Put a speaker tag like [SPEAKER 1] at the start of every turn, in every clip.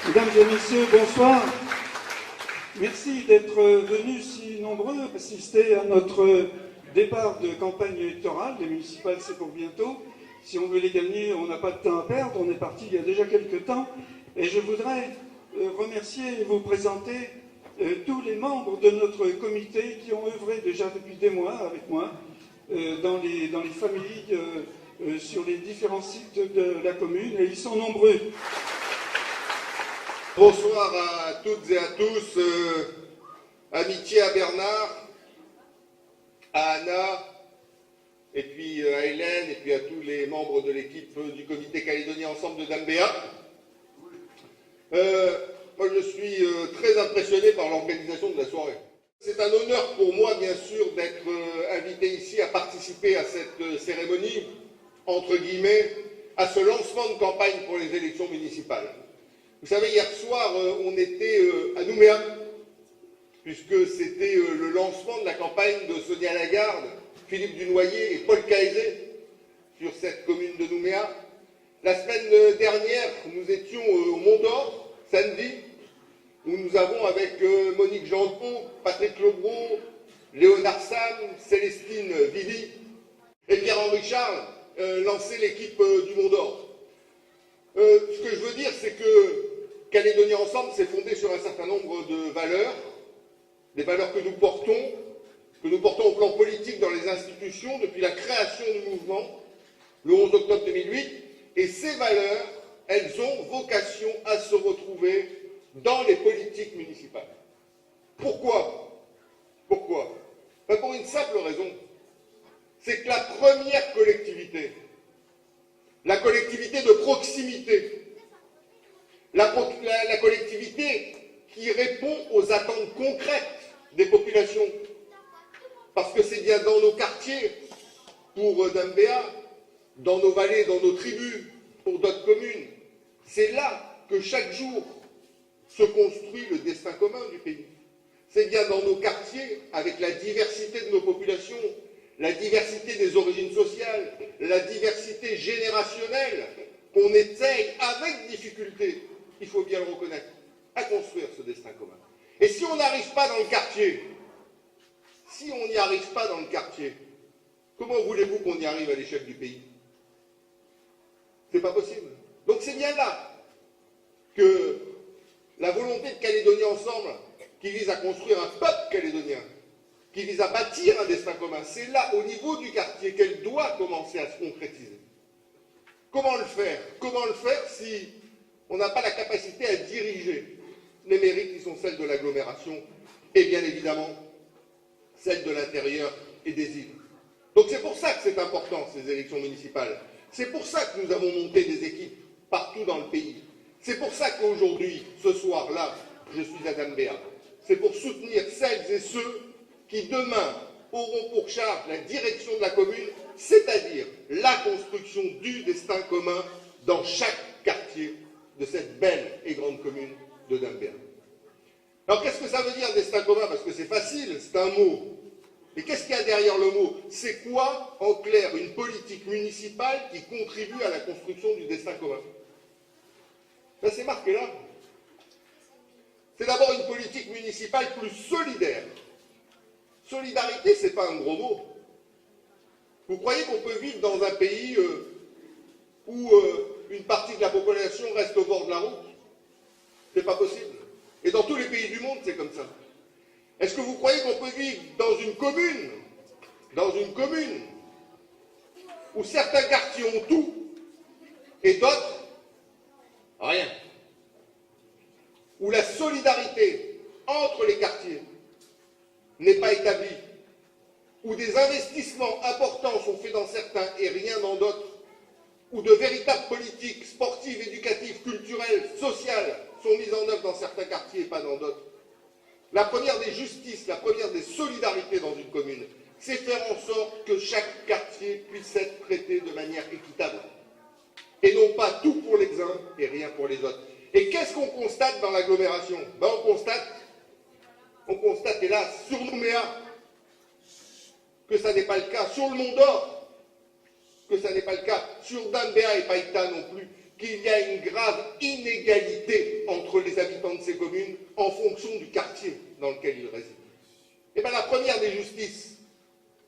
[SPEAKER 1] Mesdames et messieurs, bonsoir. Merci d'être venus si nombreux assister à notre départ de campagne électorale. Les municipales, c'est pour bientôt. Si on veut les gagner, on n'a pas de temps à perdre. On est parti il y a déjà quelques temps. Et je voudrais remercier et vous présenter tous les membres de notre comité qui ont œuvré déjà depuis des mois avec moi dans les familles sur les différents sites de la commune. Et ils sont nombreux.
[SPEAKER 2] Bonsoir à toutes et à tous, amitié à Bernard, à Anna, et puis à Hélène, et puis à tous les membres de l'équipe du comité Calédonie Ensemble de Dambéa. Moi je suis très impressionné par l'organisation de la soirée. C'est un honneur pour moi bien sûr d'être invité ici à participer à cette cérémonie, entre guillemets, à ce lancement de campagne pour les élections municipales. Vous savez, hier soir, on était à Nouméa, puisque c'était le lancement de la campagne de Sonia Lagarde, Philippe Dunoyer et Paul Caizet sur cette commune de Nouméa. La semaine dernière, nous étions au Mont d'Or, samedi, où nous avons avec Monique Janton, Patrick Lebron, Léonard Sam, Célestine Vivi et Pierre-Henri Charles lancé l'équipe du Mont d'Or. Ce que je veux dire, c'est que Calédonie Ensemble s'est fondé sur un certain nombre de valeurs, des valeurs que nous portons au plan politique dans les institutions depuis la création du mouvement, le 11 octobre 2008, et ces valeurs, elles ont vocation à se retrouver dans les politiques municipales. Pourquoi? Pour une simple raison, c'est que la première collectivité, la collectivité de proximité, la collectivité qui répond aux attentes concrètes des populations, parce que c'est bien dans nos quartiers, pour Dambéa, dans nos vallées, dans nos tribus, pour d'autres communes, c'est là que chaque jour se construit le destin commun du pays. C'est bien dans nos quartiers, avec la diversité de nos populations, la diversité des origines sociales, la diversité générationnelle, qu'on essaye, avec difficulté, il faut bien le reconnaître, à construire ce destin commun. Et si on n'arrive pas dans le quartier, comment voulez-vous qu'on y arrive à l'échelle du pays? C'est pas possible. Donc c'est bien là que la volonté de Calédonie Ensemble, qui vise à construire un peuple calédonien, qui vise à bâtir un destin commun, c'est là, au niveau du quartier, qu'elle doit commencer à se concrétiser. Comment le faire? Comment le faire si on n'a pas la capacité à diriger les mairies qui sont celles de l'agglomération et bien évidemment celles de l'intérieur et des îles? Donc c'est pour ça que c'est important, ces élections municipales. C'est pour ça que nous avons monté des équipes partout dans le pays. C'est pour ça qu'aujourd'hui, ce soir-là, je suis à Dambéa. C'est pour soutenir celles et ceux qui demain auront pour charge la direction de la commune, c'est-à-dire la construction du destin commun dans chaque quartier de cette belle et grande commune de Dambéa. Alors qu'est-ce que ça veut dire destin commun? Parce que c'est facile, c'est un mot. Et qu'est-ce qu'il y a derrière le mot? C'est quoi, en clair, une politique municipale qui contribue à la construction du destin commun? Ben, c'est marqué là. C'est d'abord une politique municipale plus solidaire. Solidarité, c'est pas un gros mot. Vous croyez qu'on peut vivre dans un pays où une partie de la population reste au bord de la route? C'est pas possible. Et dans tous les pays du monde, c'est comme ça. Est-ce que vous croyez qu'on peut vivre dans une commune où certains quartiers ont tout et d'autres rien? Où la solidarité entre les quartiers n'est pas établie, où des investissements importants sont faits dans certains et rien dans d'autres, où de véritables politiques sportives, éducatives, culturelles, sociales sont mises en œuvre dans certains quartiers et pas dans d'autres? La première des justices, la première des solidarités dans une commune, c'est faire en sorte que chaque quartier puisse être traité de manière équitable. Et non pas tout pour les uns et rien pour les autres. Et qu'est-ce qu'on constate dans l'agglomération? Ben on constate, hélas, sur Nouméa, que ça n'est pas le cas, sur le Mont d'Or, que ça n'est pas le cas, sur Dambéa et Païta non plus, qu'il y a une grave inégalité entre les habitants de ces communes en fonction du quartier dans lequel ils résident. Et bien la première des justices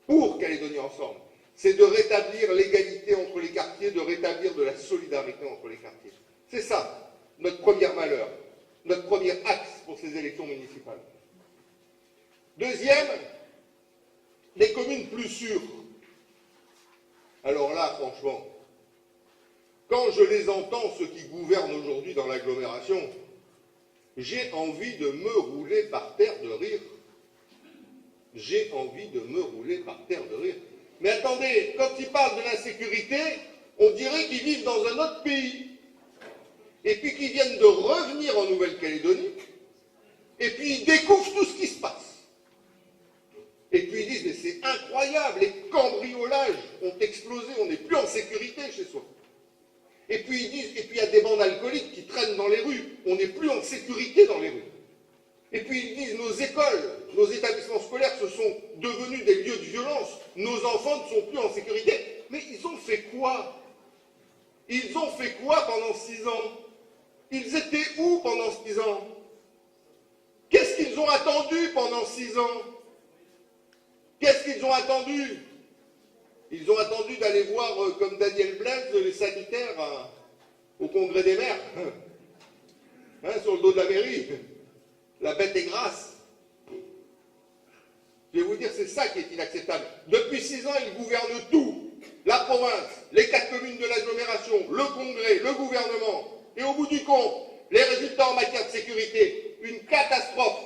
[SPEAKER 2] pour Calédonie Ensemble, c'est de rétablir l'égalité entre les quartiers, de rétablir de la solidarité entre les quartiers. C'est ça, notre première valeur, notre premier axe pour ces élections municipales. Deuxième, les communes plus sûres. Alors là, franchement, quand je les entends, ceux qui gouvernent aujourd'hui dans l'agglomération, j'ai envie de me rouler par terre de rire. J'ai envie de me rouler par terre de rire. Mais attendez, quand ils parlent de l'insécurité, on dirait qu'ils vivent dans un autre pays. Et puis qu'ils viennent de revenir en Nouvelle-Calédonie, et puis ils découvrent tout ce qui se passe. Et puis ils disent, mais c'est incroyable, les cambriolages ont explosé, on n'est plus en sécurité chez soi. Et puis ils disent, et puis il y a des bandes alcooliques qui traînent dans les rues, on n'est plus en sécurité dans les rues. Et puis ils disent, nos écoles, nos établissements scolaires, se sont devenus des lieux de violence, nos enfants ne sont plus en sécurité. Mais ils ont fait quoi? Ils ont fait quoi pendant 6 ans? Ils étaient où pendant 6 ans? Qu'est-ce qu'ils ont attendu pendant 6 ans? Qu'est-ce qu'ils ont attendu? Ils ont attendu d'aller voir, comme Daniel Blaise, les sanitaires au Congrès des maires, sur le dos de la mairie. La bête est grasse. Je vais vous dire, c'est ça qui est inacceptable. Depuis 6 ans, ils gouvernent tout. La province, les 4 communes de l'agglomération, le Congrès, le gouvernement. Et au bout du compte, les résultats en matière de sécurité, une catastrophe.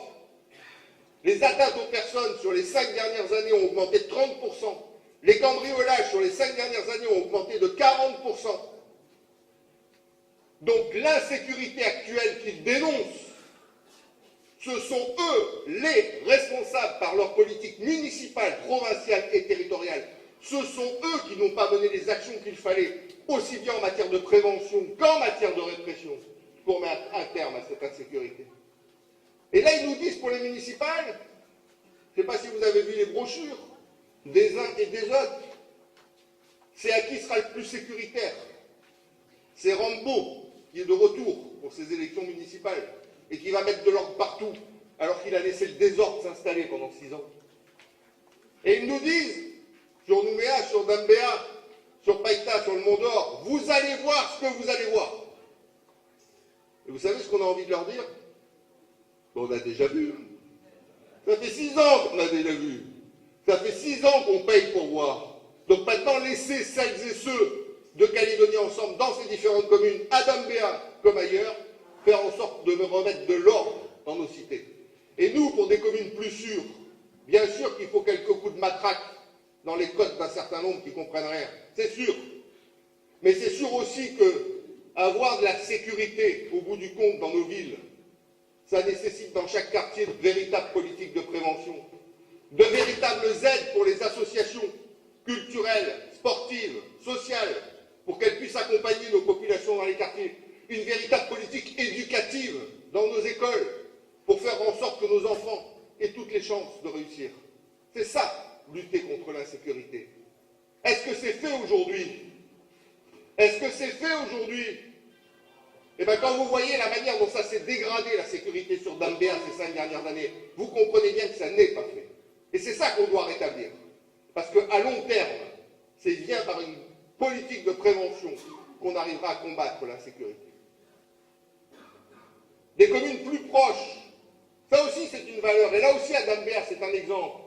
[SPEAKER 2] Les atteintes aux personnes sur les 5 dernières années ont augmenté de 30%. Les cambriolages sur les 5 dernières années ont augmenté de 40%. Donc l'insécurité actuelle qu'ils dénoncent, ce sont eux les responsables par leur politique municipale, provinciale et territoriale. Ce sont eux qui n'ont pas mené les actions qu'il fallait, aussi bien en matière de prévention qu'en matière de répression, pour mettre un terme à cette insécurité. Et là, ils nous disent pour les municipales, je ne sais pas si vous avez vu les brochures, des uns et des autres, c'est à qui sera le plus sécuritaire. C'est Rambo qui est de retour pour ces élections municipales et qui va mettre de l'ordre partout, alors qu'il a laissé le désordre s'installer pendant 6 ans. Et ils nous disent, sur Nouméa, sur Dambéa, sur Païta, sur le Mont d'Or, vous allez voir ce que vous allez voir. Et vous savez ce qu'on a envie de leur dire? On a déjà vu. Ça fait 6 ans qu'on a déjà vu. Ça fait 6 ans qu'on paye pour voir. Donc maintenant, laissez celles et ceux de Calédonie Ensemble, dans ces différentes communes, à Dambéa comme ailleurs, faire en sorte de remettre de l'ordre dans nos cités. Et nous, pour des communes plus sûres, bien sûr qu'il faut quelques coups de matraque dans les côtes d'un certain nombre qui ne comprennent rien. C'est sûr. Mais c'est sûr aussi que avoir de la sécurité, au bout du compte, dans nos villes, ça nécessite dans chaque quartier de véritables politiques de prévention, de véritables aides pour les associations culturelles, sportives, sociales, pour qu'elles puissent accompagner nos populations dans les quartiers, une véritable politique éducative dans nos écoles, pour faire en sorte que nos enfants aient toutes les chances de réussir. C'est ça, lutter contre l'insécurité. Est-ce que c'est fait aujourd'hui? Est-ce que c'est fait aujourd'hui? Eh bien, quand vous voyez la manière dont ça s'est dégradé, la sécurité sur Dambéa ces 5 dernières années, vous comprenez bien que ça n'est pas fait. Et c'est ça qu'on doit rétablir. Parce qu'à long terme, c'est bien par une politique de prévention qu'on arrivera à combattre l'insécurité. Des communes plus proches, ça aussi c'est une valeur. Et là aussi à Dambéa, c'est un exemple.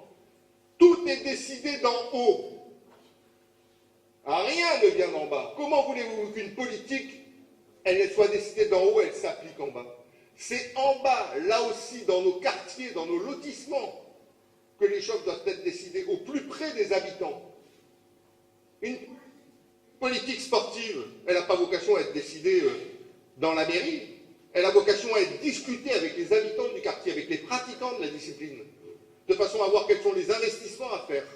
[SPEAKER 2] Tout est décidé d'en haut. Rien ne vient d'en bas. Comment voulez-vous qu'une politique, elle soit décidée d'en haut, elle s'applique en bas? C'est en bas, là aussi, dans nos quartiers, dans nos lotissements, que les choses doivent être décidées au plus près des habitants. Une politique sportive, elle n'a pas vocation à être décidée dans la mairie, elle a vocation à être discutée avec les habitants du quartier, avec les pratiquants de la discipline, de façon à voir quels sont les investissements à faire,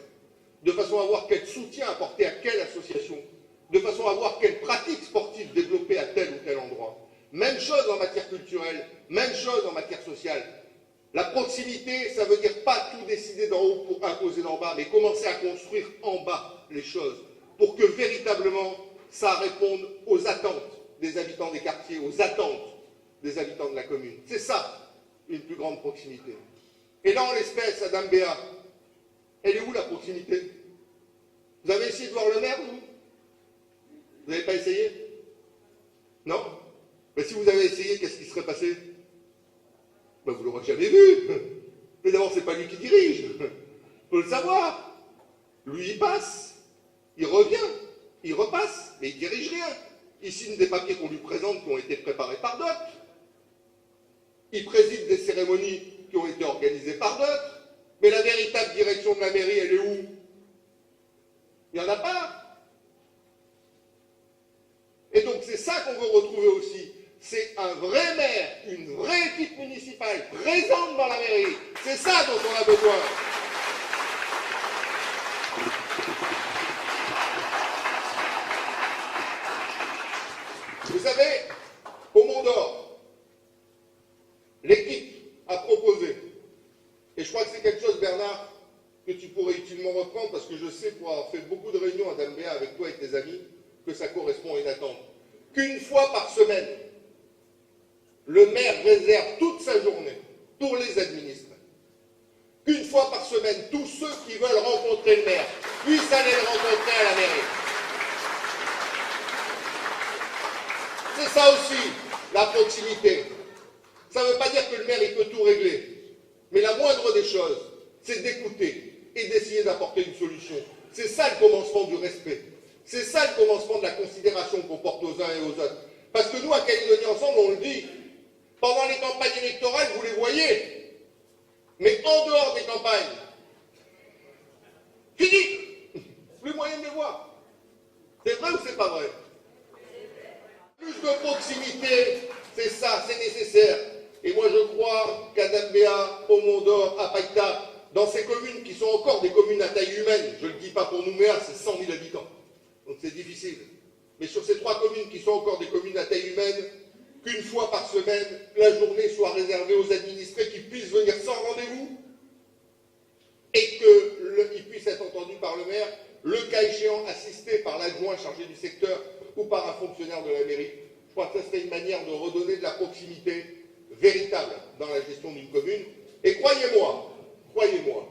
[SPEAKER 2] de façon à voir quel soutien apporter à quelle association, de façon à voir quelles pratiques sportives développer à tel ou tel endroit. Même chose en matière culturelle, même chose en matière sociale. La proximité, ça veut dire pas tout décider d'en haut pour imposer d'en bas, mais commencer à construire en bas les choses, pour que véritablement ça réponde aux attentes des habitants des quartiers, aux attentes des habitants de la commune. C'est ça, une plus grande proximité. Et là, en l'espèce, à Dambéa, elle est où la proximité? Vous avez essayé de voir le maire, vous? Vous n'avez pas essayé? Non? Mais si vous avez essayé, qu'est-ce qui serait passé? Ben, vous ne l'aurez jamais vu. Mais d'abord, ce n'est pas lui qui dirige. Il faut le savoir. Lui, il passe, il revient, il repasse, mais il ne dirige rien. Il signe des papiers qu'on lui présente qui ont été préparés par d'autres. Il préside des cérémonies qui ont été organisées par d'autres. Mais la véritable direction de la mairie, elle est où? Il n'y en a pas. Et donc c'est ça qu'on veut retrouver aussi. C'est un vrai maire, une vraie équipe municipale présente dans la mairie. C'est ça dont on a besoin. Vous savez, au Mont d'Or, l'équipe a proposé, et je crois que c'est quelque chose, Bernard, que tu pourrais utilement reprendre, parce que je sais, pour avoir fait beaucoup de réunions à Dambéa avec toi et tes amis, que ça correspond à une attente. Qu'une fois par semaine, le maire réserve toute sa journée pour les administrés. Qu'une fois par semaine, tous ceux qui veulent rencontrer le maire puissent aller le rencontrer à la mairie. C'est ça aussi, la proximité. Ça ne veut pas dire que le maire il peut tout régler. Mais la moindre des choses, c'est d'écouter et d'essayer d'apporter une solution. C'est ça le commencement du respect. C'est ça le commencement de la considération qu'on porte aux uns et aux autres. Parce que nous, à Calédonie Ensemble, on le dit, pendant les campagnes électorales, vous les voyez. Mais en dehors des campagnes, fini. Plus moyen de les voir. C'est vrai ou c'est pas vrai? Plus de proximité, c'est ça, c'est nécessaire. Et moi, je crois qu'à Dambéa, au Mont d'Or, à Païta, dans ces communes qui sont encore des communes à taille humaine, je ne le dis pas pour Nouméa, c'est 100 000 habitants. Donc c'est difficile. Mais sur ces 3 communes qui sont encore des communes à taille humaine, qu'une fois par semaine, la journée soit réservée aux administrés qui puissent venir sans rendez-vous et qu'ils puissent être entendus par le maire, le cas échéant assisté par l'adjoint chargé du secteur ou par un fonctionnaire de la mairie. Je crois que ça serait une manière de redonner de la proximité véritable dans la gestion d'une commune. Et croyez-moi,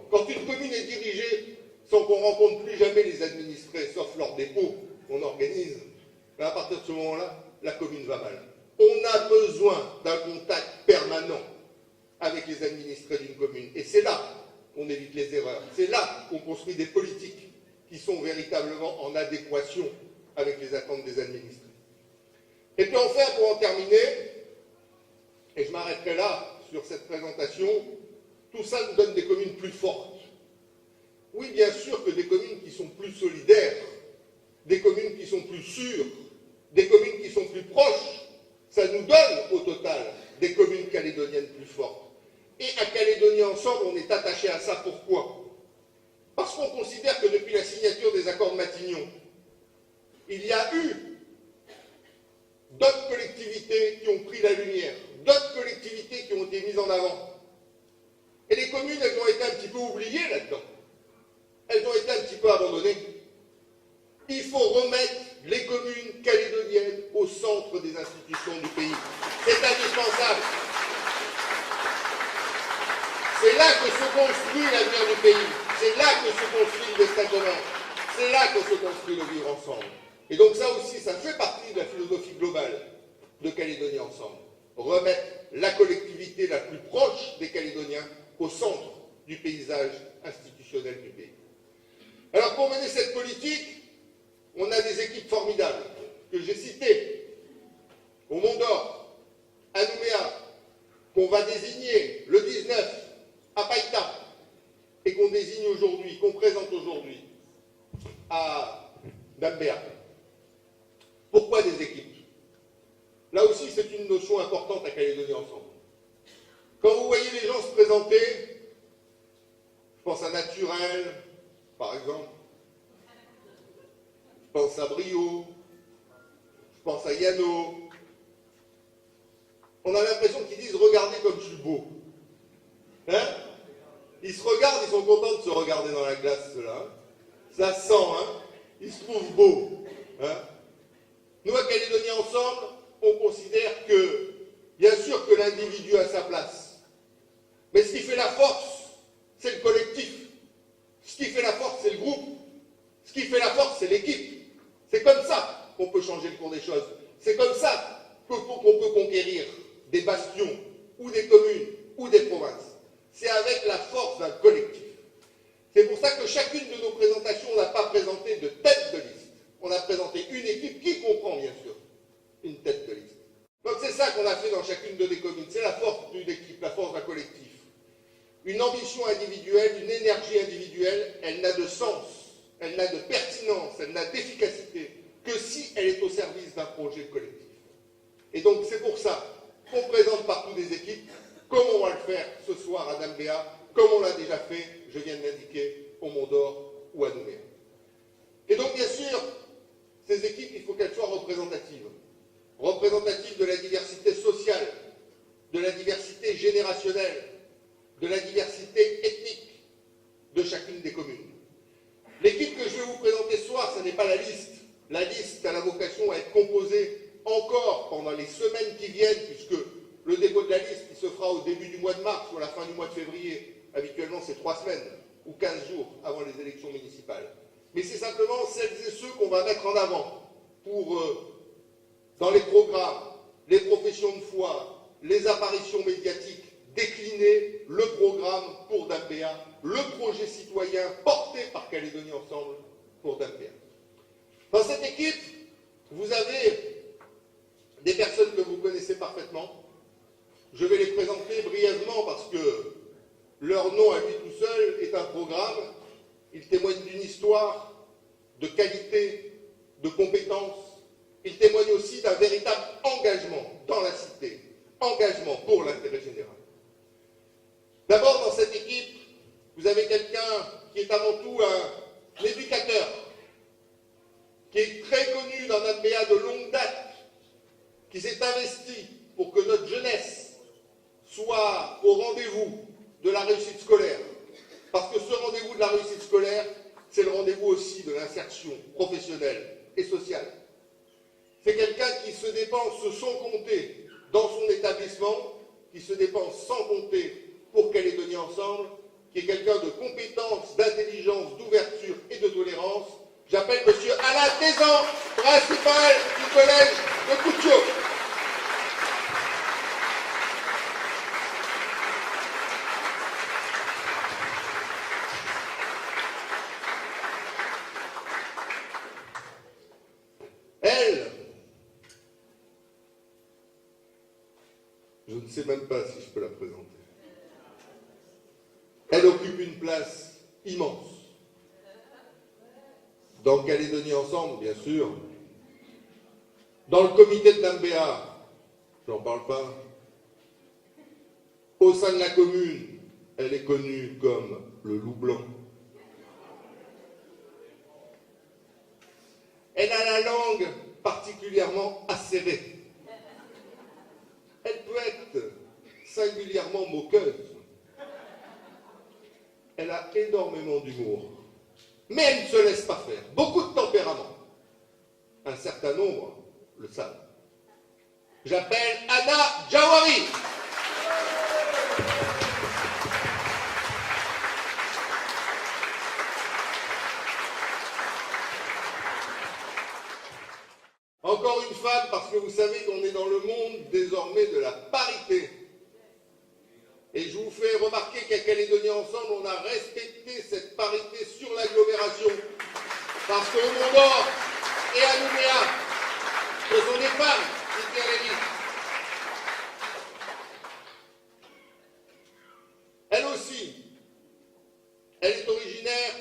[SPEAKER 2] quand une commune est dirigée sans qu'on rencontre plus jamais les administrés, sauf lors des dépôts qu'on organise, à partir de ce moment-là, la commune va mal. On a besoin d'un contact permanent avec les administrés d'une commune. Et c'est là qu'on évite les erreurs. C'est là qu'on construit des politiques qui sont véritablement en adéquation avec les attentes des administrés. Et puis enfin, pour en terminer, et je m'arrêterai là sur cette présentation, tout ça nous donne des communes plus fortes. Oui, bien sûr que des communes qui sont plus solidaires, des communes qui sont plus sûres, des communes qui sont plus proches, ça nous donne au total des communes calédoniennes plus fortes. Et à Calédonie Ensemble, on est attaché à ça. Pourquoi? Parce qu'on considère que depuis la signature des accords de Matignon, il y a eu d'autres collectivités qui ont pris la lumière, d'autres collectivités qui ont été mises en avant. Et les communes, elles ont été un petit peu oubliées là-dedans. Elles ont été un petit peu abandonnées. Il faut remettre les communes calédoniennes au centre des institutions du pays. C'est indispensable. C'est là que se construit l'avenir du pays. C'est là que se construit le destin commun. C'est là que se construit le vivre ensemble. Et donc ça aussi, ça fait partie de la philosophie globale de Calédonie Ensemble. Remettre la collectivité la plus proche des Calédoniens au centre du paysage institutionnel du pays. Alors pour mener cette politique, on a des équipes formidables que j'ai citées au Mont d'Or, à Nouméa, qu'on va désigner le 19 à Païta et qu'on désigne aujourd'hui, qu'on présente aujourd'hui à Dambéa. Pourquoi des équipes? Là aussi, c'est une notion importante à Calédonie Ensemble. Quand vous voyez les gens se présenter, je pense à Naturel, par exemple, je pense à Brio, je pense à Yano, on a l'impression qu'ils disent « Regardez comme je suis beau ». Hein? Ils se regardent, ils sont contents de se regarder dans la glace, ceux-là. Ça sent, hein? Ils se trouvent beaux. Hein? Nous, à Calédonie Ensemble, individu à sa place. Mais ce qui fait la force, c'est le collectif. Ce qui fait la force, c'est le groupe. Ce qui fait la force, c'est l'équipe. C'est comme ça qu'on peut changer le cours des choses. C'est comme ça qu'on peut conquérir des bastions, ou des communes, ou des provinces. C'est avec la force d'un collectif. C'est pour ça que chacune de nos présentations, on n'a pas présenté de tête de liste. On a présenté une équipe qui comprend, bien sûr, une tête de liste. Donc c'est ça qu'on a fait dans chacune de nos communes. C'est la force d'une équipe, la force d'un collectif. Une ambition individuelle, une énergie individuelle, elle n'a de sens, elle n'a de pertinence, elle n'a d'efficacité que si elle est au service d'un projet collectif. Et donc c'est pour ça qu'on présente partout des équipes, comme on va le faire ce soir à Dambéa, comme on l'a déjà fait, je viens de l'indiquer, au Mont-d'Or ou à Nouméa. Et donc bien sûr, ces équipes, il faut qu'elles soient représentatives. Représentatives de la diversité sociale, de la diversité générationnelle, de la diversité ethnique de chacune des communes. L'équipe que je vais vous présenter ce soir, ce n'est pas la liste. La liste a la vocation à être composée encore pendant les semaines qui viennent, puisque le dépôt de la liste il se fera au début du mois de mars ou à la fin du mois de février. Habituellement, c'est 3 semaines ou 15 jours avant les élections municipales. Mais c'est simplement celles et ceux qu'on va mettre en avant pour, dans les programmes, les professions de foi, les apparitions médiatiques, décliner le programme pour Dambéa, le projet citoyen porté par Calédonie Ensemble pour Dambéa. Dans cette équipe, vous avez des personnes que vous connaissez parfaitement. Je vais les présenter brièvement parce que leur nom à lui tout seul est un programme. Il témoigne d'une histoire, de qualité, de compétences. Il témoigne aussi d'un véritable engagement dans la cité, engagement pour l'intérêt général. D'abord, dans cette équipe, vous avez quelqu'un qui est avant tout un éducateur, qui est très connu dans Dambéa de longue date, qui s'est investi pour que notre jeunesse soit au rendez-vous de la réussite scolaire. Parce que ce rendez-vous de la réussite scolaire, c'est le rendez-vous aussi de l'insertion professionnelle et sociale. C'est quelqu'un qui se dépense sans compter dans son établissement, qui se dépense sans compter pour Calédonie Ensemble, qui est quelqu'un de compétence, d'intelligence, d'ouverture et de tolérance. J'appelle M. Alain Tézan, principal du collège de Koutio. Elle, je ne sais même pas si je peux la présenter. Elle occupe une place immense. Dans Calédonie Ensemble, bien sûr. Dans le comité de Dambéa, j'en parle pas. Au sein de la commune, elle est connue comme le loup blanc. Elle a la langue particulièrement acérée. Elle peut être singulièrement moqueuse. Elle a énormément d'humour. Mais elle ne se laisse pas faire. Beaucoup de tempérament. Un certain nombre le savent. J'appelle Anna Jawari. Encore une femme, parce que vous savez qu'on est dans le monde désormais de la parité. Et je vous fais remarquer qu'à Calédonie Ensemble, on a respecté cette parité sur l'agglomération. Parce qu'au Mont-d'Or et à Nouméa, ce sont des femmes qui tiennent les listes. Elle aussi, elle est originaire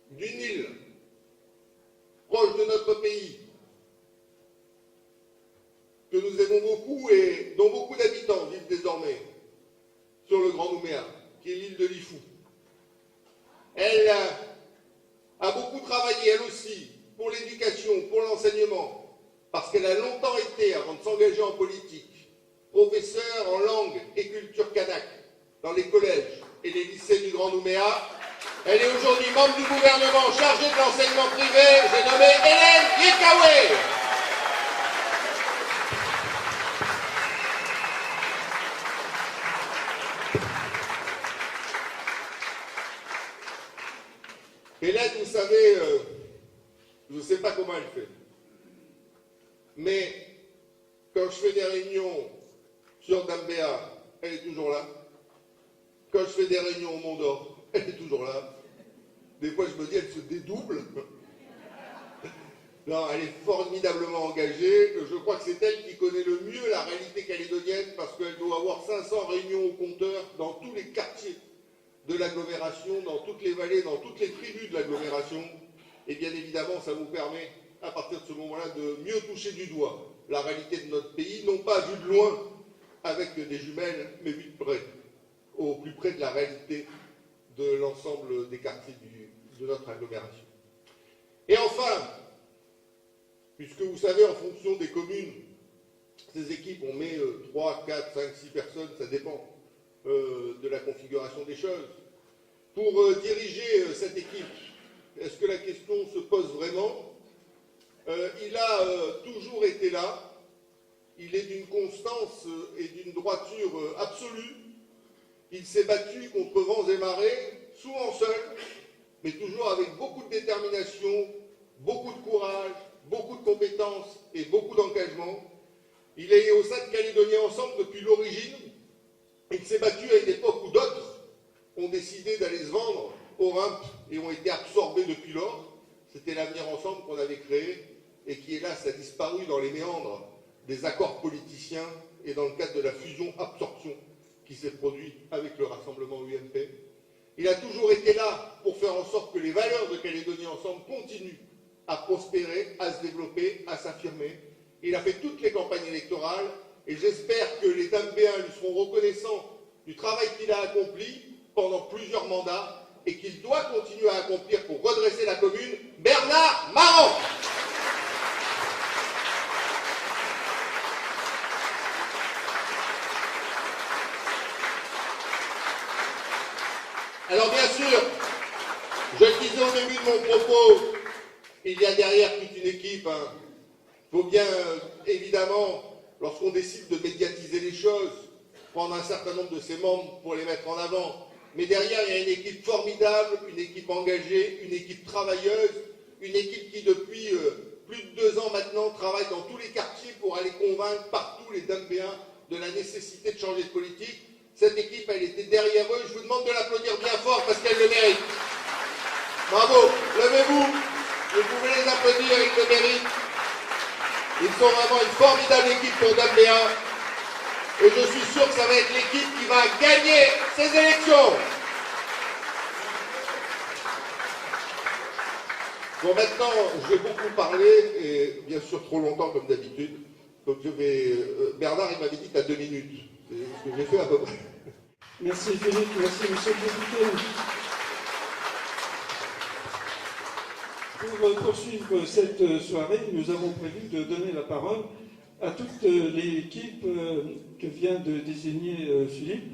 [SPEAKER 2] d'une île proche de notre pays, que nous aimons beaucoup et dont beaucoup d'habitants vivent désormais sur le Grand Nouméa, qui est l'île de Lifou. Elle a beaucoup travaillé, elle aussi, pour l'éducation, pour l'enseignement, parce qu'elle a longtemps été, avant de s'engager en politique, professeure en langue et culture kanak dans les collèges et les lycées du Grand Nouméa. Elle est aujourd'hui membre du gouvernement chargé de l'enseignement privé. J'ai nommé Hélène Yekawe. comment elle fait. Mais quand je fais des réunions sur Dambéa, elle est toujours là. Quand je fais des réunions au Mont d'Or, elle est toujours là. Des fois, je me dis, elle se dédouble. Non, elle est formidablement engagée. Je crois que c'est elle qui connaît le mieux la réalité calédonienne parce qu'elle doit avoir 500 réunions au compteur dans tous les quartiers de l'agglomération, dans toutes les vallées, dans toutes les tribus de l'agglomération. Et bien évidemment, ça vous permet, à partir de ce moment-là, de mieux toucher du doigt la réalité de notre pays, non pas vue de loin avec des jumelles, mais vue de près, au plus près de la réalité de l'ensemble des quartiers de notre agglomération. Et enfin, puisque vous savez, en fonction des communes, ces équipes, on met 3, 4, 5, 6 personnes, ça dépend de la configuration des choses. Pour diriger cette équipe, est-ce que la question se pose vraiment? Il a toujours été là, il est d'une constance et d'une droiture absolue. Il s'est battu contre vents et marées, souvent seul, mais toujours avec beaucoup de détermination, beaucoup de courage, beaucoup de compétences et beaucoup d'engagement. Il est au sein de Calédonie Ensemble depuis l'origine. Il s'est battu à une époque où d'autres ont décidé d'aller se vendre au RIMP et ont été absorbés depuis lors. C'était l'Avenir Ensemble qu'on avait créé et qui, hélas, a disparu dans les méandres des accords politiciens et dans le cadre de la fusion-absorption qui s'est produite avec le rassemblement UMP. Il a toujours été là pour faire en sorte que les valeurs de Calédonie Ensemble continuent à prospérer, à se développer, à s'affirmer. Il a fait toutes les campagnes électorales et j'espère que les Dambéens lui seront reconnaissants du travail qu'il a accompli pendant plusieurs mandats et qu'il doit continuer à accomplir pour redresser la commune. Bernard Marant. Alors bien sûr, je le disais au début de mon propos, il y a derrière toute une équipe. Il faut bien, évidemment, lorsqu'on décide de médiatiser les choses, prendre un certain nombre de ses membres pour les mettre en avant. Mais derrière, il y a une équipe formidable, une équipe engagée, une équipe travailleuse, une équipe qui, depuis plus de 2 ans maintenant, travaille dans tous les quartiers pour aller convaincre partout les Dambéens de la nécessité de changer de politique. Cette équipe, elle était derrière eux. Je vous demande de l'applaudir bien fort parce qu'elle le mérite. Bravo, levez-vous. Vous pouvez les applaudir, ils le méritent. Ils sont vraiment une formidable équipe pour Dambéa. Et je suis sûr que ça va être l'équipe qui va gagner ces élections. Bon, maintenant, je vais beaucoup parler, et bien sûr trop longtemps comme d'habitude. Donc je vais... Bernard, il m'avait dit que tu as 2 minutes. C'est ce que j'ai fait à peu près.
[SPEAKER 1] Merci Philippe, merci monsieur le député. Pour poursuivre cette soirée, nous avons prévu de donner la parole à toute l'équipe que vient de désigner Philippe.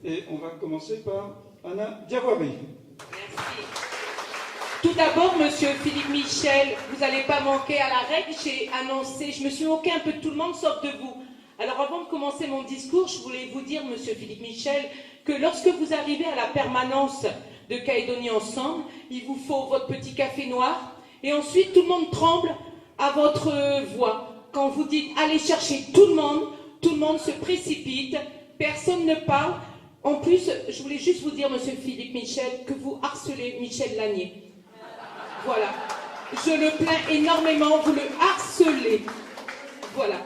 [SPEAKER 1] Et on va commencer par Anna Diawari.
[SPEAKER 3] Merci. Tout d'abord, monsieur Philippe Michel, vous n'allez pas manquer à la règle. J'ai annoncé, je me suis moqué un peu de tout le monde sauf de vous. Alors avant de commencer mon discours, je voulais vous dire, monsieur Philippe Michel, que lorsque vous arrivez à la permanence de Calédonie Ensemble, il vous faut votre petit café noir et ensuite tout le monde tremble à votre voix. Quand vous dites allez chercher tout le monde se précipite, personne ne parle. En plus, je voulais juste vous dire, monsieur Philippe Michel, que vous harcelez Michel Lanier. Voilà. Je le plains énormément, vous le harcelez. Voilà.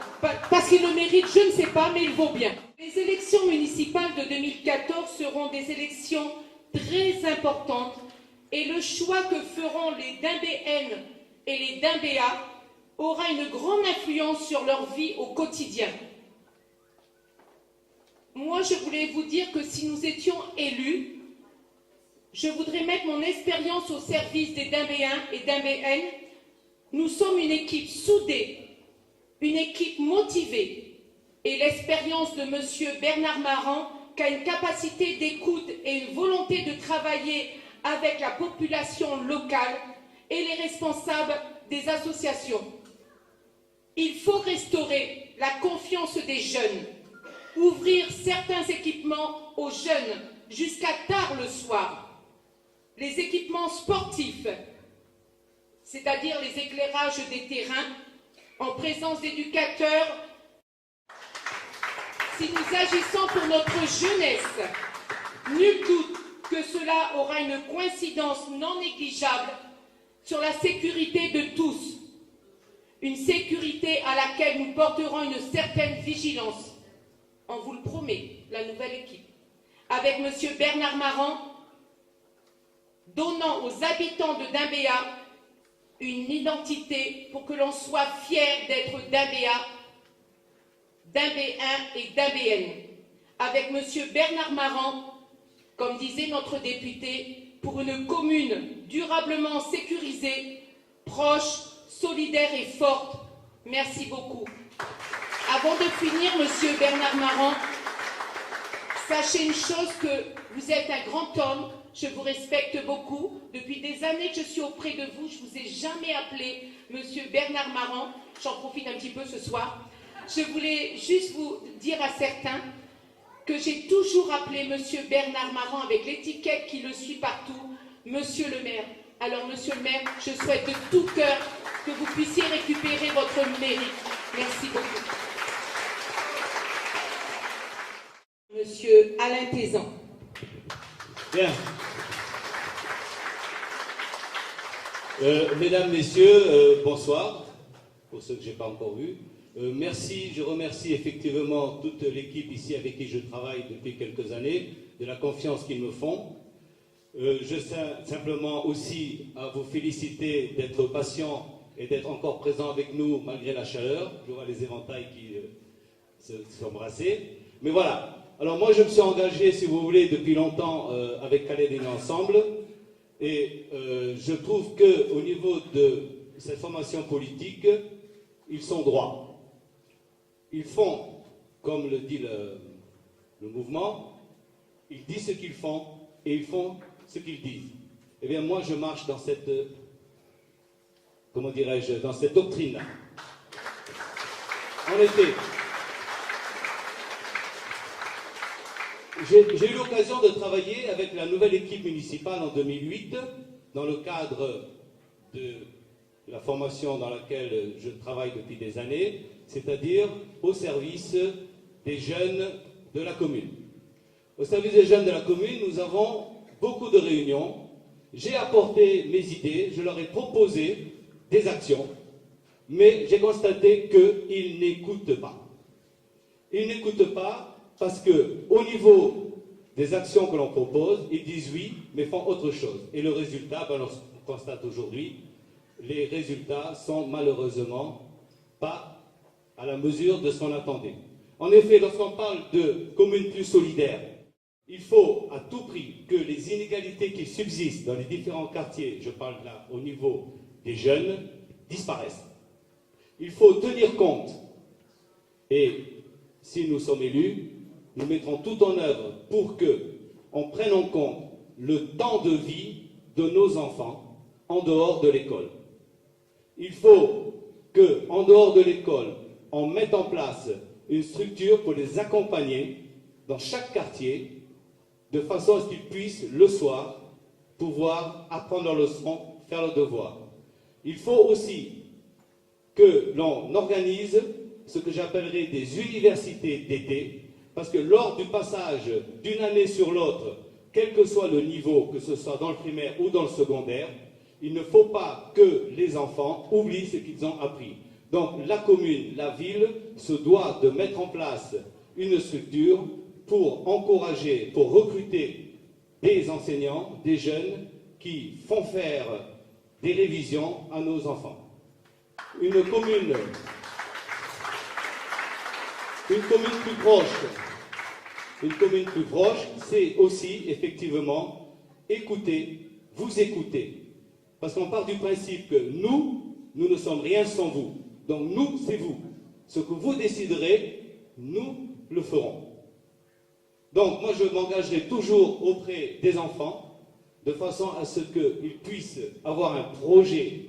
[SPEAKER 3] Parce qu'il le mérite, je ne sais pas, mais il vaut bien. Les élections municipales de 2014 seront des élections très importantes et le choix que feront les Dambéennes et les Dambéas aura une grande influence sur leur vie au quotidien. Moi, je voulais vous dire que si nous étions élus, je voudrais mettre mon expérience au service des Dambéens et Dambéennes. Nous sommes une équipe soudée, une équipe motivée, et l'expérience de monsieur Bernard Marant, qui a une capacité d'écoute et une volonté de travailler avec la population locale et les responsables des associations. Il faut restaurer la confiance des jeunes, ouvrir certains équipements aux jeunes jusqu'à tard le soir. Les équipements sportifs, c'est-à-dire les éclairages des terrains, en présence d'éducateurs. Si nous agissons pour notre jeunesse, nul doute que cela aura une coïncidence non négligeable sur la sécurité de tous. Une sécurité à laquelle nous porterons une certaine vigilance. On vous le promet, la nouvelle équipe. Avec M. Bernard Maran, donnant aux habitants de Dimbéa une identité pour que l'on soit fier d'être Dimbéa, Dimbéen et Dimbéenne. Avec M. Bernard Maran, comme disait notre député, pour une commune durablement sécurisée, proche, solidaire et forte. Merci beaucoup. Avant de finir, M. Bernard Maran, sachez une chose, que vous êtes un grand homme, je vous respecte beaucoup. Depuis des années que je suis auprès de vous, je ne vous ai jamais appelé M. Bernard Maran. J'en profite un petit peu ce soir. Je voulais juste vous dire à certains que j'ai toujours appelé M. Bernard Maran avec l'étiquette qui le suit partout, Monsieur le maire. Alors, Monsieur le maire, je souhaite de tout cœur que vous puissiez récupérer votre mérite. Merci beaucoup. Monsieur Alain Tézan.
[SPEAKER 4] Bien. Mesdames, Messieurs, bonsoir, pour ceux que je n'ai pas encore vus. Merci, je remercie effectivement toute l'équipe ici avec qui je travaille depuis quelques années, de la confiance qu'ils me font. Je tiens simplement aussi à vous féliciter d'être patient et d'être encore présent avec nous malgré la chaleur. Je vois les éventails qui s'embrasser. Mais voilà. Alors moi je me suis engagé, si vous voulez, depuis longtemps avec Calédonie Ensemble. Et je trouve qu'au niveau de cette formation politique, ils sont droits. Ils font, comme le dit le mouvement, ils disent ce qu'ils font et ils font ce qu'ils disent. Eh bien, moi, je marche dans cette, comment dirais-je, dans cette doctrine-là. En effet, j'ai eu l'occasion de travailler avec la nouvelle équipe municipale en 2008, dans le cadre de la formation dans laquelle je travaille depuis des années, c'est-à-dire au service des jeunes de la commune. Au service des jeunes de la commune, nous avons beaucoup de réunions. J'ai apporté mes idées, je leur ai proposé des actions, mais j'ai constaté qu'ils n'écoutent pas. Ils n'écoutent pas parce qu'au niveau des actions que l'on propose, ils disent oui, mais font autre chose. Et le résultat, ben, on constate aujourd'hui, les résultats sont malheureusement pas à la mesure de ce qu'on attendait. En effet, lorsqu'on parle de communes plus solidaires, il faut à tout prix que les inégalités qui subsistent dans les différents quartiers, je parle là au niveau des jeunes, disparaissent. Il faut tenir compte, et si nous sommes élus, nous mettrons tout en œuvre pour qu'on prenne en compte le temps de vie de nos enfants en dehors de l'école. Il faut qu'en dehors de l'école, on mette en place une structure pour les accompagner dans chaque quartier, de façon à ce qu'ils puissent, le soir, pouvoir apprendre leurs leçons, faire leurs devoirs. Il faut aussi que l'on organise ce que j'appellerais des universités d'été, parce que lors du passage d'une année sur l'autre, quel que soit le niveau, que ce soit dans le primaire ou dans le secondaire, il ne faut pas que les enfants oublient ce qu'ils ont appris. Donc la commune, la ville, se doit de mettre en place une structure pour encourager, pour recruter des enseignants, des jeunes qui font faire des révisions à nos enfants. Une commune plus proche, c'est aussi effectivement écouter, vous écouter. Parce qu'on part du principe que nous ne sommes rien sans vous. Donc nous, c'est vous. Ce que vous déciderez, nous le ferons. Donc moi, je m'engagerai toujours auprès des enfants, de façon à ce qu'ils puissent avoir un projet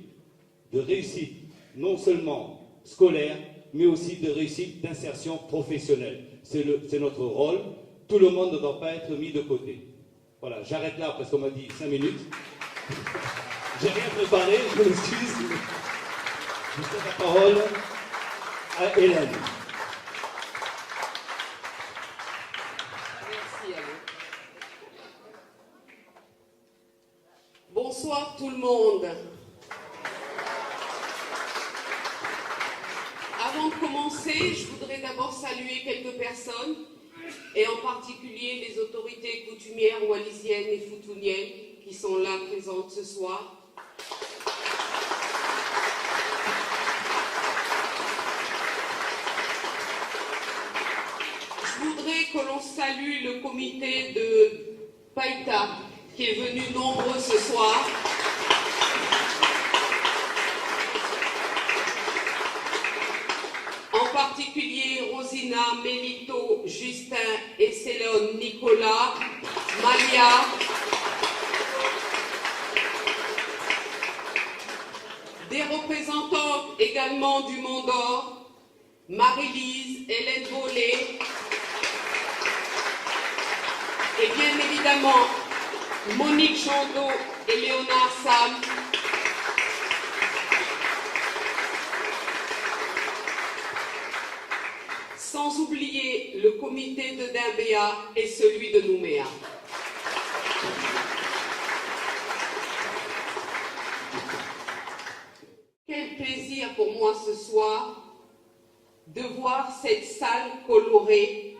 [SPEAKER 4] de réussite, non seulement scolaire, mais aussi de réussite d'insertion professionnelle. C'est notre rôle. Tout le monde ne doit pas être mis de côté. Voilà, j'arrête là parce qu'on m'a dit 5 minutes. J'ai rien préparé, je m'excuse. Je cède la parole à Hélène.
[SPEAKER 5] Merci, Alain. Bonsoir tout le monde. Avant de commencer, je voudrais d'abord saluer quelques personnes, et en particulier les autorités coutumières wallisiennes et futuniennes qui sont là présentes ce soir. Je voudrais que l'on salue le comité de Païta qui est venu nombreux ce soir. En particulier Rosina, Mélito, Justin, Esselon, Nicolas, Malia, des représentants également du Mont d'Or, Marie-Lise, Hélène Vollet, et bien évidemment Monique Chandot et Léonard Sam. Sans oublier le comité de Dimbéa et celui de Nouméa. Quel plaisir pour moi ce soir de voir cette salle colorée,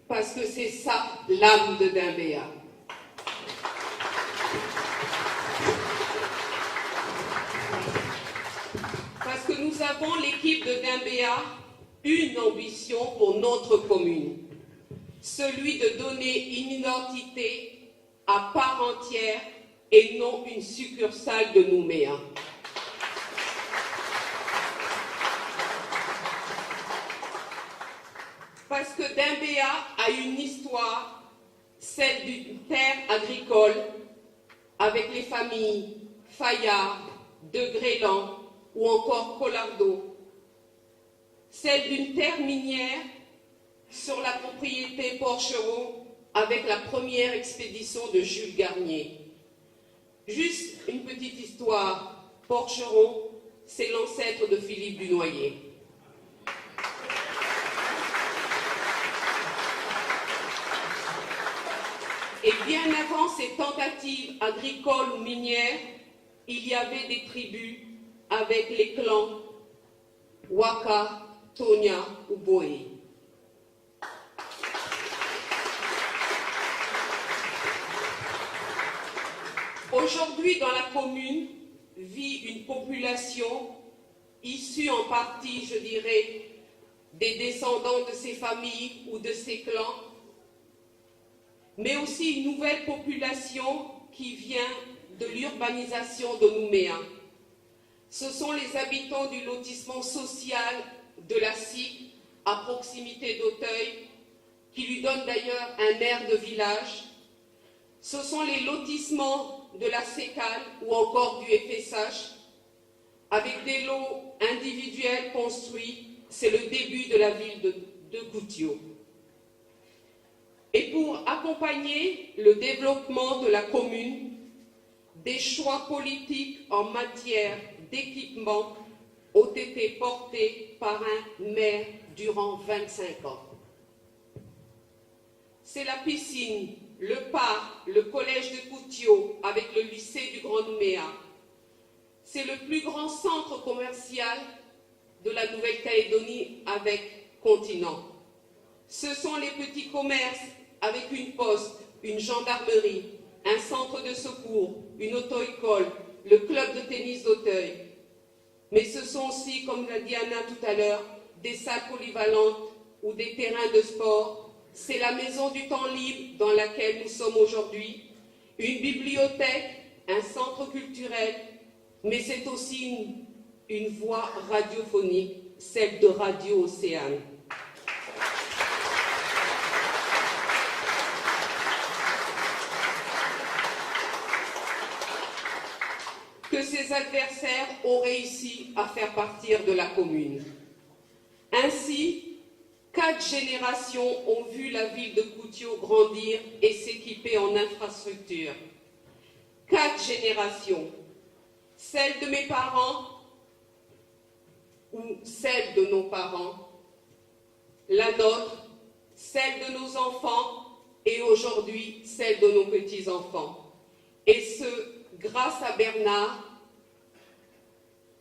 [SPEAKER 5] parce que c'est ça l'âme de Dimbéa. Parce que nous avons, l'équipe de Dimbéa, une ambition pour notre commune, celui de donner une identité à part entière et non une succursale de Nouméa. Parce que Dimbéa a une histoire, celle d'une terre agricole, avec les familles Fayard, de Grélan ou encore Collardo. Celle d'une terre minière sur la propriété Porcheron avec la première expédition de Jules Garnier. Juste une petite histoire, Porcheron, c'est l'ancêtre de Philippe Dunoyer. Et bien avant ces tentatives agricoles ou minières, il y avait des tribus avec les clans Waka, Tonia ou Boé. Aujourd'hui, dans la commune, vit une population issue en partie, je dirais, des descendants de ces familles ou de ces clans, mais aussi une nouvelle population qui vient de l'urbanisation de Nouméa. Ce sont les habitants du lotissement social de la SIC, à proximité d'Auteuil, qui lui donne d'ailleurs un air de village. Ce sont les lotissements de la SECAL ou encore du FSH, avec des lots individuels construits. C'est le début de la ville de Koutio. Et pour accompagner le développement de la commune, des choix politiques en matière d'équipement ont été portés par un maire durant 25 ans. C'est la piscine, le parc, le collège de Koutio avec le lycée du Grand Nouméa. C'est le plus grand centre commercial de la Nouvelle-Calédonie avec continent. Ce sont les petits commerces avec une poste, une gendarmerie, un centre de secours, une auto-école, le club de tennis d'Auteuil. Mais ce sont aussi, comme l'a dit Anna tout à l'heure, des salles polyvalentes ou des terrains de sport. C'est la maison du temps libre dans laquelle nous sommes aujourd'hui, une bibliothèque, un centre culturel, mais c'est aussi une voie radiophonique, celle de Radio Océane. Que ses adversaires ont réussi à faire partir de la commune. Ainsi, 4 générations ont vu la ville de Koutio grandir et s'équiper en infrastructures. 4 générations. Celle de mes parents, nous celle de nos parents, la nôtre, celle de nos enfants et aujourd'hui celle de nos petits-enfants. Et ce, grâce à Bernard,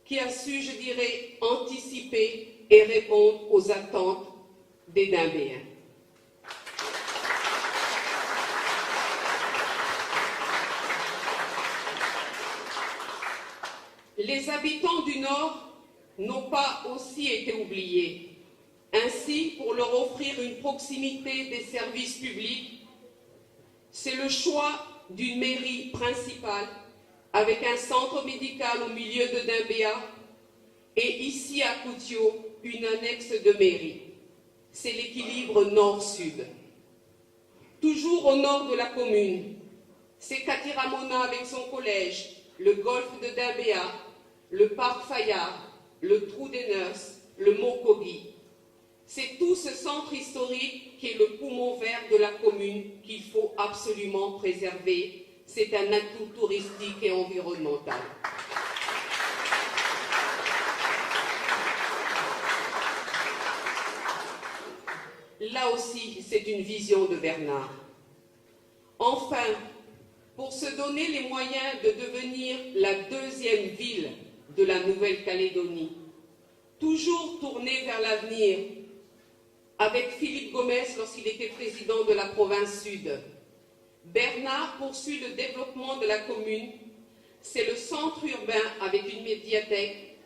[SPEAKER 5] qui a su, je dirais, anticiper et répondre aux attentes des Dimbéens. Les habitants du Nord n'ont pas aussi été oubliés. Ainsi, pour leur offrir une proximité des services publics, c'est le choix d'une mairie principale avec un centre médical au milieu de Dimbéa et ici à Koutio, une annexe de mairie. C'est l'équilibre nord-sud. Toujours au nord de la commune, c'est Katiramona avec son collège, le golfe de Dimbéa, le parc Fayard, le trou des Nurses, le Mokogi. C'est tout ce centre historique qui est le poumon vert de la commune qu'il faut absolument préserver. C'est un atout touristique et environnemental. Là aussi, c'est une vision de Bernard. Enfin, pour se donner les moyens de devenir la deuxième ville de la Nouvelle-Calédonie, toujours tournée vers l'avenir, avec Philippe Gomès lorsqu'il était président de la province sud, Bernard poursuit le développement de la commune. C'est le centre urbain avec une médiathèque.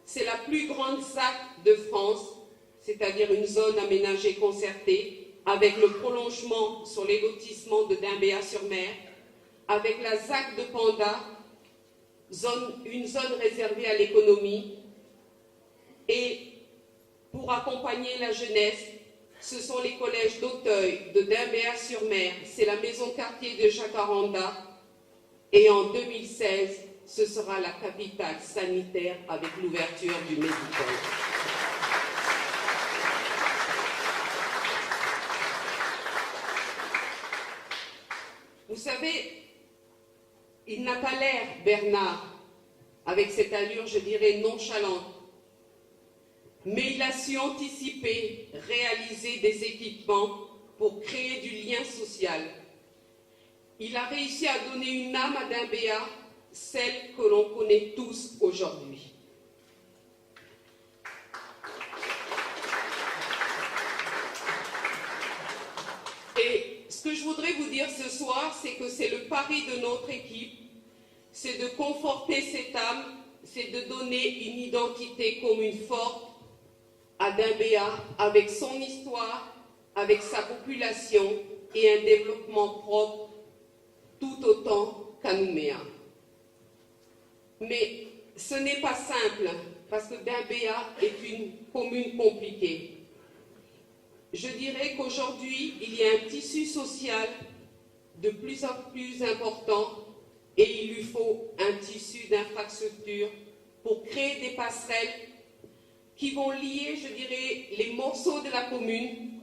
[SPEAKER 5] C'est la plus grande ZAC de France, c'est-à-dire une zone aménagée concertée, avec le prolongement sur les lotissements de Dimbéa-sur-Mer, avec la ZAC de Panda, une zone réservée à l'économie. Et pour accompagner la jeunesse, ce sont les collèges d'Auteuil, de Dimbéa-sur-Mer, c'est la maison quartier de Jacaranda. Et en 2016, ce sera la capitale sanitaire avec l'ouverture du Médicol. Vous savez, il n'a pas l'air, Bernard, avec cette allure, je dirais, nonchalante, mais il a su anticiper, réaliser des équipements pour créer du lien social. Il a réussi à donner une âme à Dimbéa, celle que l'on connaît tous aujourd'hui. Et ce que je voudrais vous dire ce soir, c'est que c'est le pari de notre équipe, c'est de conforter cette âme, c'est de donner une identité commune forte à Dimbéa, avec son histoire, avec sa population et un développement propre, tout autant qu'à Nouméa. Mais ce n'est pas simple, parce que Dimbéa est une commune compliquée. Je dirais qu'aujourd'hui, il y a un tissu social de plus en plus important et il lui faut un tissu d'infrastructures pour créer des passerelles qui vont lier, je dirais, les morceaux de la commune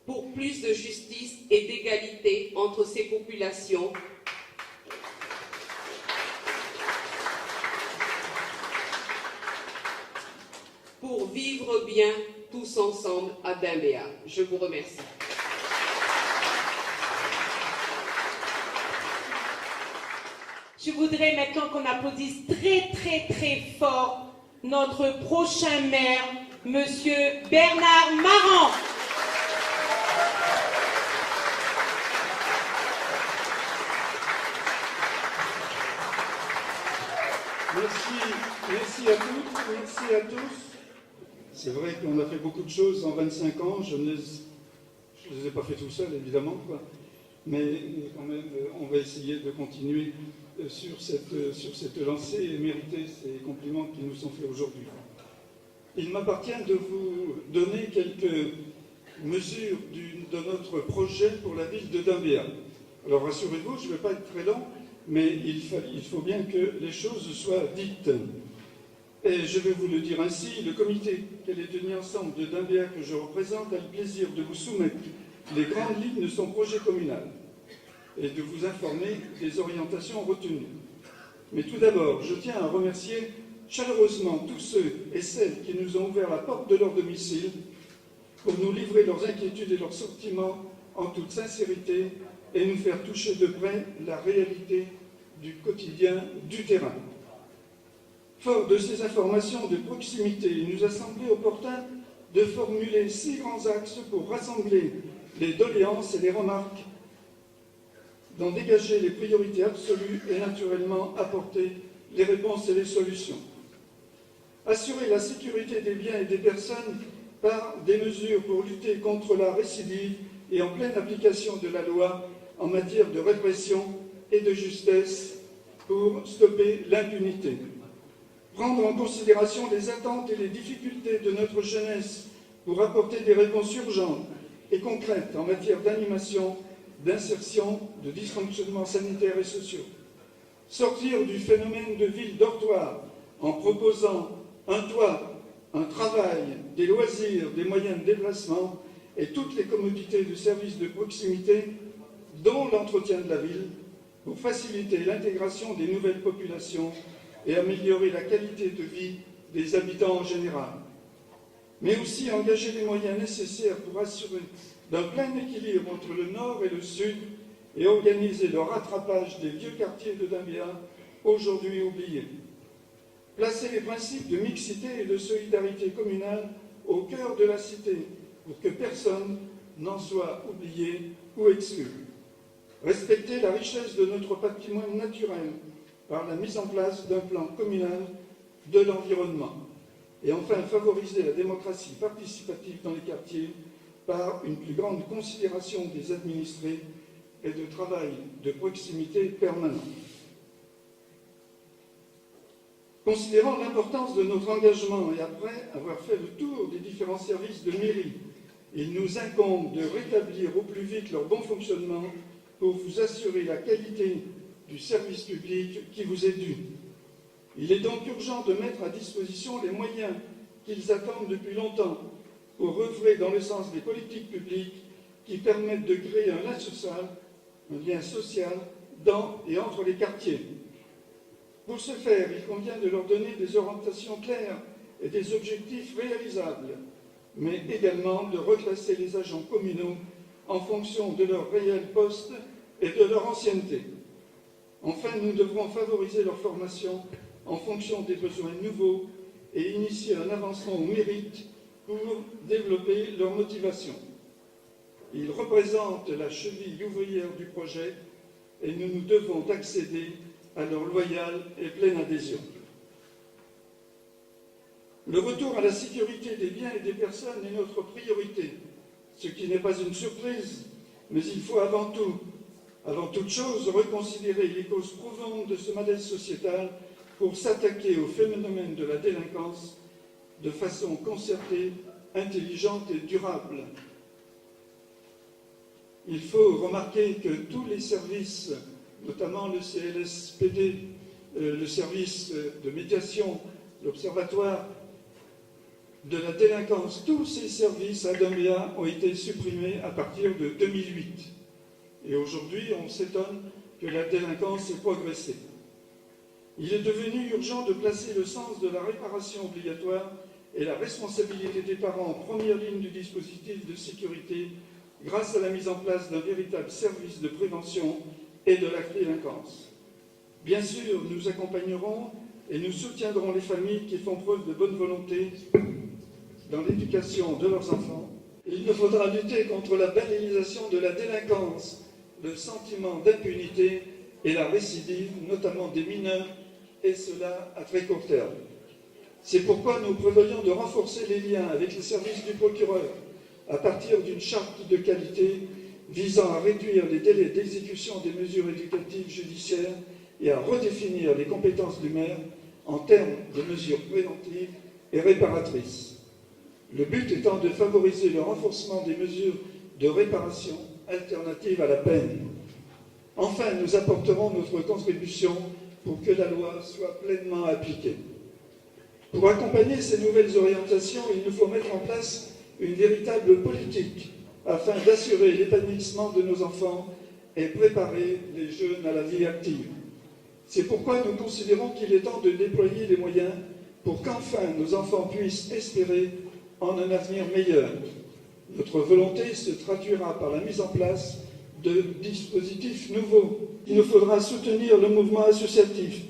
[SPEAKER 5] pour plus de justice et d'égalité entre ces populations. Pour vivre bien tous ensemble à Dimbéa. Je vous remercie.
[SPEAKER 3] Je voudrais maintenant qu'on applaudisse très très très fort notre prochain maire, Monsieur Bernard Marant.
[SPEAKER 1] Merci à toutes, merci à tous. C'est vrai qu'on a fait beaucoup de choses en 25 ans, je ne les ai pas fait tout seul évidemment, quoi. Mais quand même on va essayer de continuer sur cette lancée et mériter ces compliments qui nous sont faits aujourd'hui. Il m'appartient de vous donner quelques mesures de notre projet pour la ville de Dimbéa. Alors rassurez-vous, je ne vais pas être très long, mais il faut bien que les choses soient dites. Et je vais vous le dire ainsi, le comité Calédonie Ensemble de Dimbéa que je représente a le plaisir de vous soumettre les grandes lignes de son projet communal et de vous informer des orientations retenues. Mais tout d'abord, je tiens à remercier chaleureusement tous ceux et celles qui nous ont ouvert la porte de leur domicile pour nous livrer leurs inquiétudes et leurs sentiments en toute sincérité et nous faire toucher de près la réalité du quotidien du terrain. Fort de ces informations de proximité, il nous a semblé opportun de formuler 6 grands axes pour rassembler les doléances et les remarques, d'en dégager les priorités absolues et naturellement apporter les réponses et les solutions. Assurer la sécurité des biens et des personnes par des mesures pour lutter contre la récidive et en pleine application de la loi en matière de répression et de justesse pour stopper l'impunité. Prendre en considération les attentes et les difficultés de notre jeunesse pour apporter des réponses urgentes et concrètes en matière d'animation, d'insertion, de dysfonctionnements sanitaires et sociaux. Sortir du phénomène de ville dortoir en proposant un toit, un travail, des loisirs, des moyens de déplacement et toutes les commodités de services de proximité, dont l'entretien de la ville, pour faciliter l'intégration des nouvelles populations et améliorer la qualité de vie des habitants en général. Mais aussi engager les moyens nécessaires pour assurer d'un plein équilibre entre le nord et le sud et organiser le rattrapage des vieux quartiers de Dambéa, aujourd'hui oubliés. Placer les principes de mixité et de solidarité communale au cœur de la cité pour que personne n'en soit oublié ou exclu. Respecter la richesse de notre patrimoine naturel par la mise en place d'un plan communal de l'environnement. Et enfin, favoriser la démocratie participative dans les quartiers par une plus grande considération des administrés et de travail de proximité permanent. Considérant l'importance de notre engagement et après avoir fait le tour des différents services de mairie, il nous incombe de rétablir au plus vite leur bon fonctionnement pour vous assurer la qualité du service public qui vous est dû. Il est donc urgent de mettre à disposition les moyens qu'ils attendent depuis longtemps pour œuvrer dans le sens des politiques publiques qui permettent de créer un lien social dans et entre les quartiers. Pour ce faire, il convient de leur donner des orientations claires et des objectifs réalisables, mais également de reclasser les agents communaux en fonction de leur réel poste et de leur ancienneté. Enfin, nous devrons favoriser leur formation en fonction des besoins nouveaux et initier un avancement au mérite pour développer leur motivation. Ils représentent la cheville ouvrière du projet et nous nous devons d'accéder à leur loyale et pleine adhésion. Le retour à la sécurité des biens et des personnes est notre priorité, ce qui n'est pas une surprise, mais il faut avant toute chose, reconsidérer les causes profondes de ce malaise sociétal pour s'attaquer au phénomène de la délinquance de façon concertée, intelligente et durable. Il faut remarquer que tous les services, notamment le CLSPD, le service de médiation, l'Observatoire de la délinquance, tous ces services à Dambéa ont été supprimés à partir de 2008. Et aujourd'hui, on s'étonne que la délinquance ait progressé. Il est devenu urgent de placer le sens de la réparation obligatoire et la responsabilité des parents en première ligne du dispositif de sécurité grâce à la mise en place d'un véritable service de prévention et de la délinquance. Bien sûr, nous accompagnerons et nous soutiendrons les familles qui font preuve de bonne volonté dans l'éducation de leurs enfants. Il nous faudra lutter contre la banalisation de la délinquance, le sentiment d'impunité et la récidive, notamment des mineurs, et cela à très court terme. C'est pourquoi nous prévoyons de renforcer les liens avec les services du procureur à partir d'une charte de qualité visant à réduire les délais d'exécution des mesures éducatives judiciaires et à redéfinir les compétences du maire en termes de mesures préventives et réparatrices. Le but étant de favoriser le renforcement des mesures de réparation alternatives à la peine. Enfin, nous apporterons notre contribution pour que la loi soit pleinement appliquée. Pour accompagner ces nouvelles orientations, il nous faut mettre en place une véritable politique afin d'assurer l'épanouissement de nos enfants et préparer les jeunes à la vie active. C'est pourquoi nous considérons qu'il est temps de déployer les moyens pour qu'enfin nos enfants puissent espérer en un avenir meilleur. Notre volonté se traduira par la mise en place de dispositifs nouveaux. Il nous faudra soutenir le mouvement associatif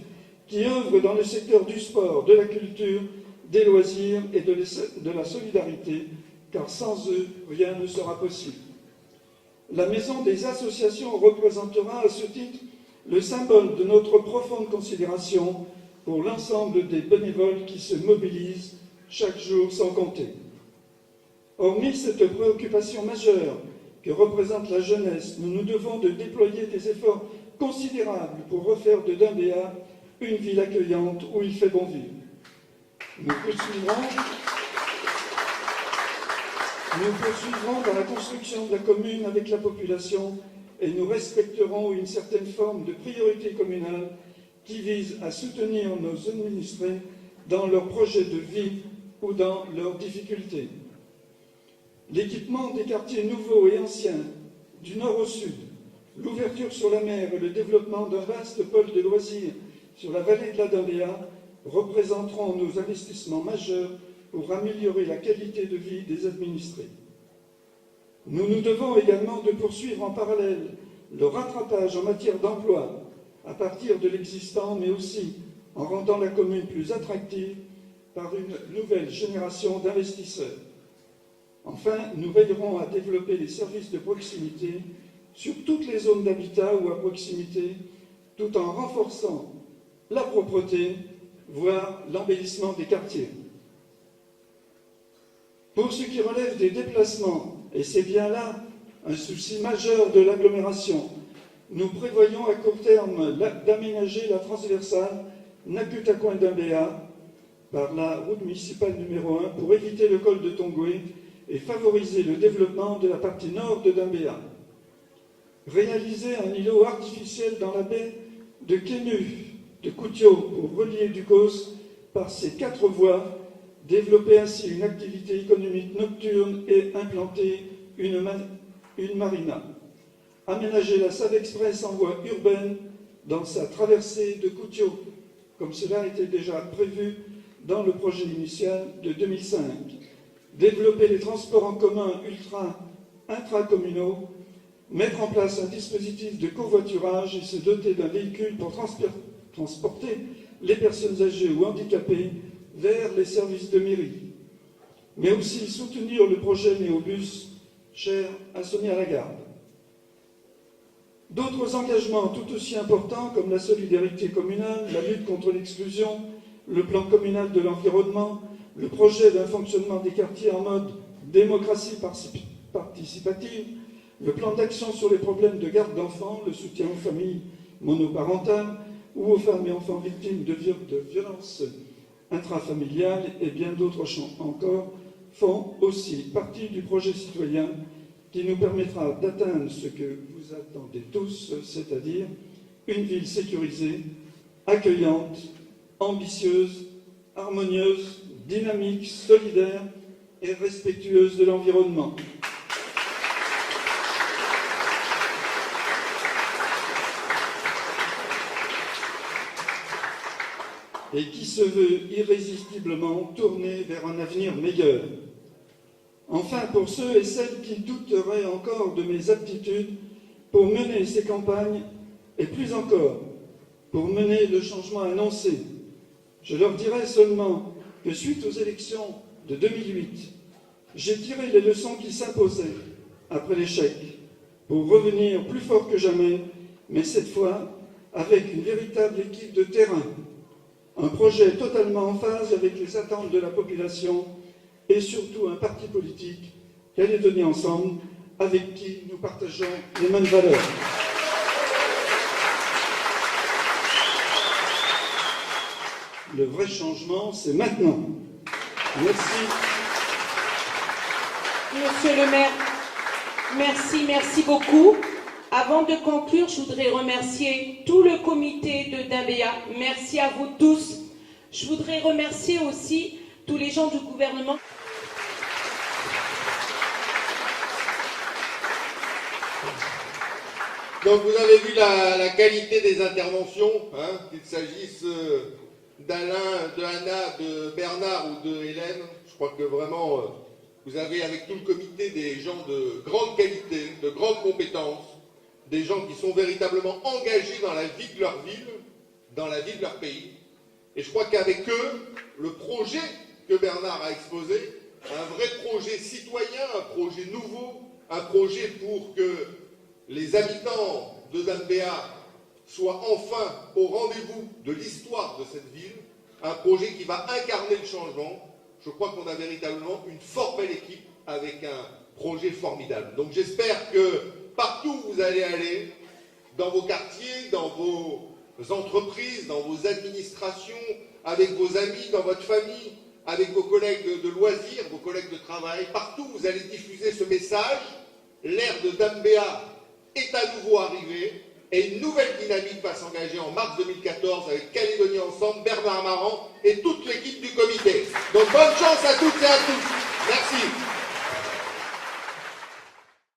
[SPEAKER 1] qui œuvre dans le secteur du sport, de la culture, des loisirs et de la solidarité, car sans eux, rien ne sera possible. La Maison des associations représentera à ce titre le symbole de notre profonde considération pour l'ensemble des bénévoles qui se mobilisent chaque jour sans compter. Hormis cette préoccupation majeure que représente la jeunesse, nous nous devons de déployer des efforts considérables pour refaire de Dambéa une ville accueillante où il fait bon vivre. Nous poursuivrons dans la construction de la commune avec la population et nous respecterons une certaine forme de priorité communale qui vise à soutenir nos administrés dans leurs projets de vie ou dans leurs difficultés. L'équipement des quartiers nouveaux et anciens, du nord au sud, l'ouverture sur la mer et le développement d'un vaste pôle de loisirs sur la vallée de la Dambéa représenteront nos investissements majeurs pour améliorer la qualité de vie des administrés. Nous nous devons également de poursuivre en parallèle le rattrapage en matière d'emploi à partir de l'existant, mais aussi en rendant la commune plus attractive par une nouvelle génération d'investisseurs. Enfin, nous veillerons à développer les services de proximité sur toutes les zones d'habitat ou à proximité, tout en renforçant la propreté, voire l'embellissement des quartiers. Pour ce qui relève des déplacements, et c'est bien là un souci majeur de l'agglomération, nous prévoyons à court terme d'aménager la transversale Nakutacoin-Dambéa par la route municipale numéro 1 pour éviter le col de Tongoué et favoriser le développement de la partie nord de Dambéa. Réaliser un îlot artificiel dans la baie de Quenu, de Koutio, pour relier Ducos par ces 4 voies, développer ainsi une activité économique nocturne et implanter une marina. Aménager la Save Express en voie urbaine dans sa traversée de Koutio, comme cela était déjà prévu dans le projet initial de 2005. Développer les transports en commun intracommunaux, mettre en place un dispositif de covoiturage et se doter d'un véhicule pour transporter les personnes âgées ou handicapées vers les services de mairie, mais aussi soutenir le projet Néobus, cher à Sonia Lagarde. D'autres engagements tout aussi importants comme la solidarité communale, la lutte contre l'exclusion, le plan communal de l'environnement, le projet d'un fonctionnement des quartiers en mode démocratie participative, le plan d'action sur les problèmes de garde d'enfants, le soutien aux familles monoparentales ou aux femmes et enfants victimes de violences intrafamiliales et bien d'autres champs encore font aussi partie du projet citoyen qui nous permettra d'atteindre ce que vous attendez tous, c'est-à-dire une ville sécurisée, accueillante, ambitieuse, harmonieuse, dynamique, solidaire et respectueuse de l'environnement. Et qui se veut irrésistiblement tourner vers un avenir meilleur. Enfin, pour ceux et celles qui douteraient encore de mes aptitudes pour mener ces campagnes, et plus encore, pour mener le changement annoncé, je leur dirai seulement que suite aux élections de 2008, j'ai tiré les leçons qui s'imposaient après l'échec, pour revenir plus fort que jamais, mais cette fois avec une véritable équipe de terrain, un projet totalement en phase avec les attentes de la population et surtout un parti politique, Calédonie Ensemble, avec qui nous partageons les mêmes valeurs. Le vrai changement, c'est maintenant. Merci.
[SPEAKER 3] Monsieur le maire, merci beaucoup. Avant de conclure, je voudrais remercier tout le comité de Dambéa. Merci à vous tous. Je voudrais remercier aussi tous les gens du gouvernement.
[SPEAKER 2] Donc vous avez vu la qualité des interventions, qu'il s'agisse d'Alain, de Anna, de Bernard ou de Hélène. Je crois que vraiment, vous avez avec tout le comité des gens de grande qualité, de grandes compétences, des gens qui sont véritablement engagés dans la vie de leur ville, dans la vie de leur pays. Et je crois qu'avec eux, le projet que Bernard a exposé, un vrai projet citoyen, un projet nouveau, un projet pour que les habitants de Dambéa soient enfin au rendez-vous de l'histoire de cette ville, un projet qui va incarner le changement. Je crois qu'on a véritablement une fort belle équipe avec un projet formidable. Donc j'espère que partout où vous allez aller, dans vos quartiers, dans vos entreprises, dans vos administrations, avec vos amis, dans votre famille, avec vos collègues de loisirs, vos collègues de travail, partout vous allez diffuser ce message. L'ère de Dambéa est à nouveau arrivée et une nouvelle dynamique va s'engager en mars 2014 avec Calédonie Ensemble, Bernard Marant et toute l'équipe du comité. Donc bonne chance à toutes et à tous. Merci.